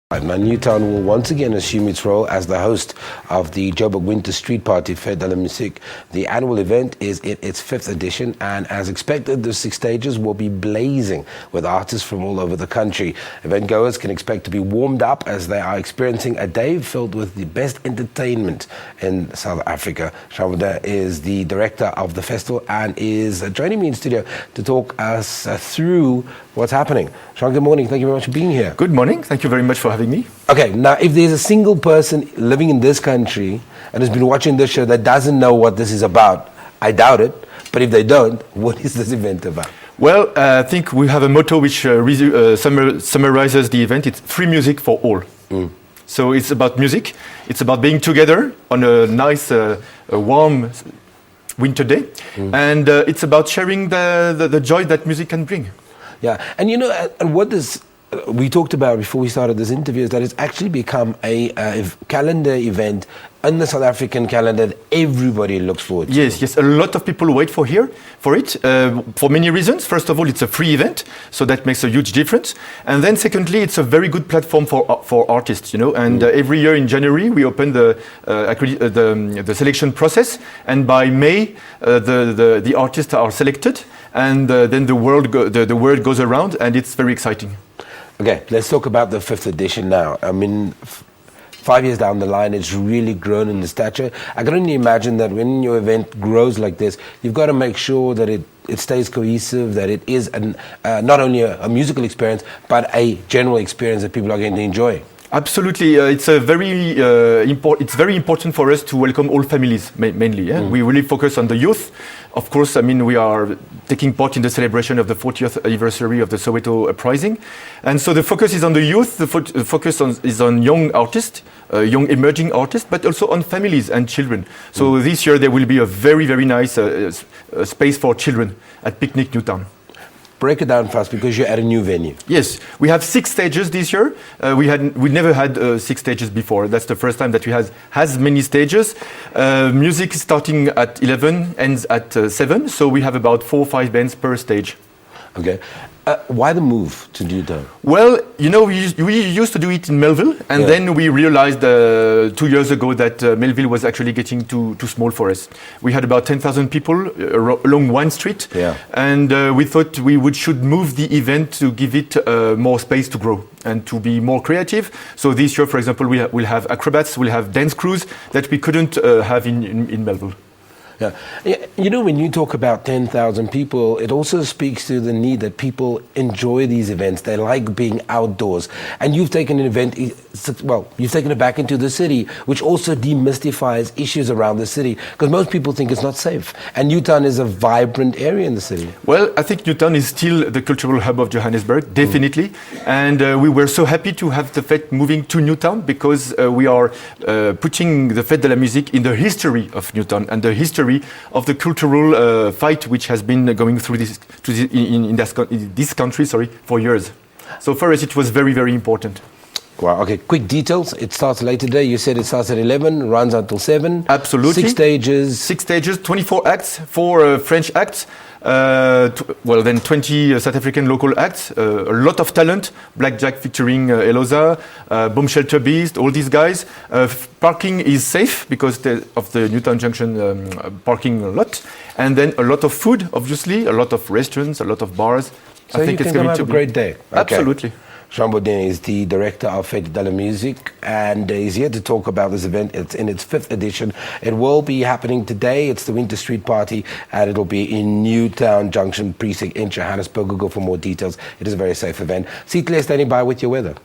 Now, Newtown will once again assume its role as the host of the Joburg Winter Street Party, FETE De La Musique. The annual event is in its 5th edition, and as expected, the 6 stages will be blazing with artists from all over the country. Event goers can expect to be warmed up as they are experiencing a day filled with the best entertainment in South Africa. Bourdin is the director of the festival and is joining me in studio to talk us through what's happening. Sean, good morning. Thank you very much for being here. Good morning. Thank you very much for having me. Okay, now if there's a single person living in this country and has been watching this show that doesn't know what this is about, I doubt it, but if they don't, what is this event about? Well, I think we have a motto which summarizes the event. It's free music for all. So it's about music. It's about being together on a nice, warm winter day. And it's about sharing the joy that music can bring. Yeah, and you know, and what this we talked about before we started this interview is that it's actually become a calendar event in the South African calendar that everybody looks forward to. Yes, a lot of people wait for it for many reasons. First of all, it's a free event, so that makes a huge difference. And then secondly, it's a very good platform for artists, you know. And every year in January, we open the selection process, and by May, the artists are selected, and then the word goes around, and it's very exciting. Okay, let's talk about the 5th edition now. I mean, 5 years down the line, it's really grown in the stature. I can only imagine that when your event grows like this, you've got to make sure that it stays cohesive, that it is not only a musical experience, but a general experience that people are going to enjoy. Absolutely, it's very important for us to welcome all families mainly. Yeah? We really focus on the youth. Of course, I mean, we are taking part in the celebration of the 40th anniversary of the Soweto uprising, and so the focus is on the youth. The focus is on young artists, young emerging artists, but also on families and children. So this year there will be a very nice space for children at Picnic Newtown. Break it down fast, because you're at a new venue. Yes, we have 6 stages this year. We never had 6 stages before. That's the first time that we has many stages. Music is starting at 11, ends at 7. So we have about 4 or 5 bands per stage. Okay. Why the move to Newtown? Well, you know, we used to do it in Melville, and then we realized 2 years ago that Melville was actually getting too small for us. We had about 10,000 people along one street, and we thought we should move the event to give it more space to grow and to be more creative. So this year, for example, we'll have acrobats, we'll have dance crews that we couldn't have in Melville. Yeah, you know, when you talk about 10,000 people, it also speaks to the need that people enjoy these events. They like being outdoors. And you've taken an event, well, you've taken it back into the city, which also demystifies issues around the city, because most people think it's not safe. And Newtown is a vibrant area in the city. Well, I think Newtown is still the cultural hub of Johannesburg, definitely. And we were so happy to have the FETE moving to Newtown, because we are putting the FETE de la Musique in the history of Newtown and the history of the cultural fight which has been going through in this country for years. So for us it was very important. Wow, okay, quick details. It starts late today. You said it starts at 11, runs until 7. Absolutely. 6 stages. 6 stages, 24 acts, 4 French acts. Well, then 20 South African local acts, a lot of talent, Blackjack featuring Eloza, Bomb Shelter Beast, all these guys. Parking is safe because of the Newtown Junction parking lot. And then a lot of food, obviously, a lot of restaurants, a lot of bars. So I think it's going to be a great day. Okay. Absolutely. Bourdin is the director of FETE De La Musique, and he's here to talk about this event. It's in its 5th edition. It will be happening today. It's the Winter Street Party, and it'll be in Newtown Junction Precinct in Johannesburg. Google for more details. It is a very safe event. Seatley standing by with your weather.